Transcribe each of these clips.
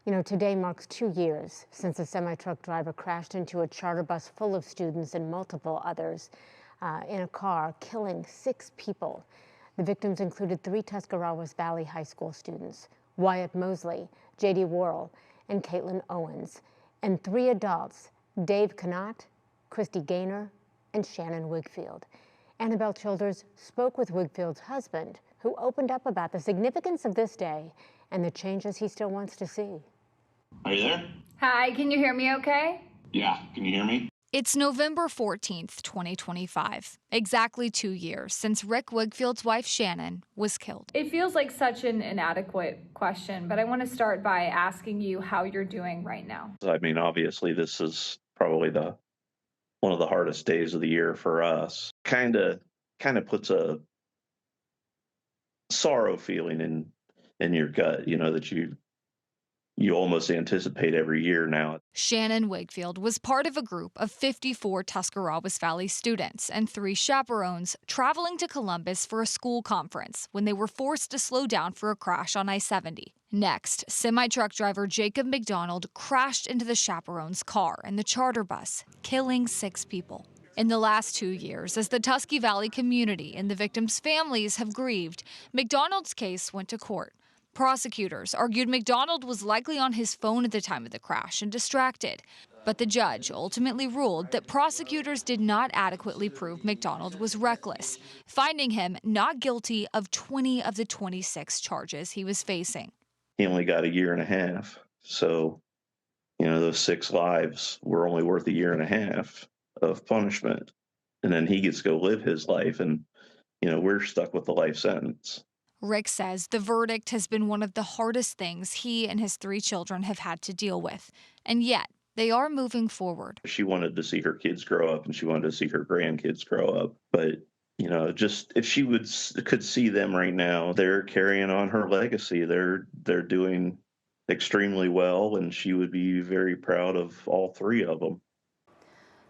You know, today marks 2 years since a semi-truck driver crashed into a charter bus full of students and multiple others in a car, killing 6 people. The victims included 3 Tuscarawas Valley High School students, Wyatt Mosley, J.D. Worrell, and Caitlin Owens, and 3 adults, Dave Connaught, Christy Gaynor, and Shannon Wigfield. Annabelle Childers spoke with Wigfield's husband, who opened up about the significance of this day and the changes he still wants to see. Are you there? Hi, can you hear me okay? Yeah, can you hear me? It's November 14th, 2025, exactly 2 years since Rick Wigfield's wife Shannon was killed. It feels like such an inadequate question, but I want to start by asking you how you're doing right now. I mean, obviously, this is probably one of the hardest days of the year for us. Kind of puts a sorrow feeling in your gut, you know, that you almost anticipate every year now. Shannon Wigfield was part of a group of 54 Tuscarawas Valley students and 3 chaperones traveling to Columbus for a school conference when they were forced to slow down for a crash on I-70. Next, semi-truck driver Jacob McDonald crashed into the chaperone's car and the charter bus, killing 6 people. In the last 2 years, as the Tusky Valley community and the victims' families have grieved, McDonald's case went to court. Prosecutors argued McDonald was likely on his phone at the time of the crash and distracted. But the judge ultimately ruled that prosecutors did not adequately prove McDonald was reckless, finding him not guilty of 20 of the 26 charges he was facing. He only got a year and a half. So, you know, those 6 lives were only worth a year and a half of punishment. And then he gets to go live his life, and, you know, we're stuck with the life sentence. Rick says the verdict has been one of the hardest things he and his 3 children have had to deal with, and yet they are moving forward. She wanted to see her kids grow up, and she wanted to see her grandkids grow up. But, you know, just if she could see them right now, they're carrying on her legacy. They're doing extremely well, and she would be very proud of all 3 of them.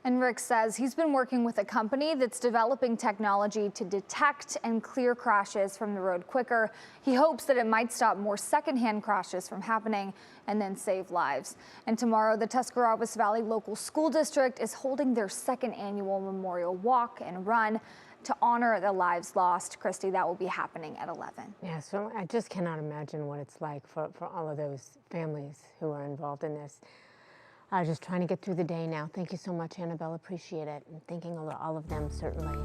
And Rick says he's been working with a company that's developing technology to detect and clear crashes from the road quicker. He hopes that it might stop more secondhand crashes from happening and then save lives. And tomorrow, the Tuscarawas Valley Local School District is holding their 2nd annual memorial walk and run to honor the lives lost. Christy, that will be happening at 11. Yeah, so I just cannot imagine what it's like for all of those families who are involved in this. Just trying to get through the day now. Thank you so much, Annabelle. Appreciate it. And thinking of all of them, certainly.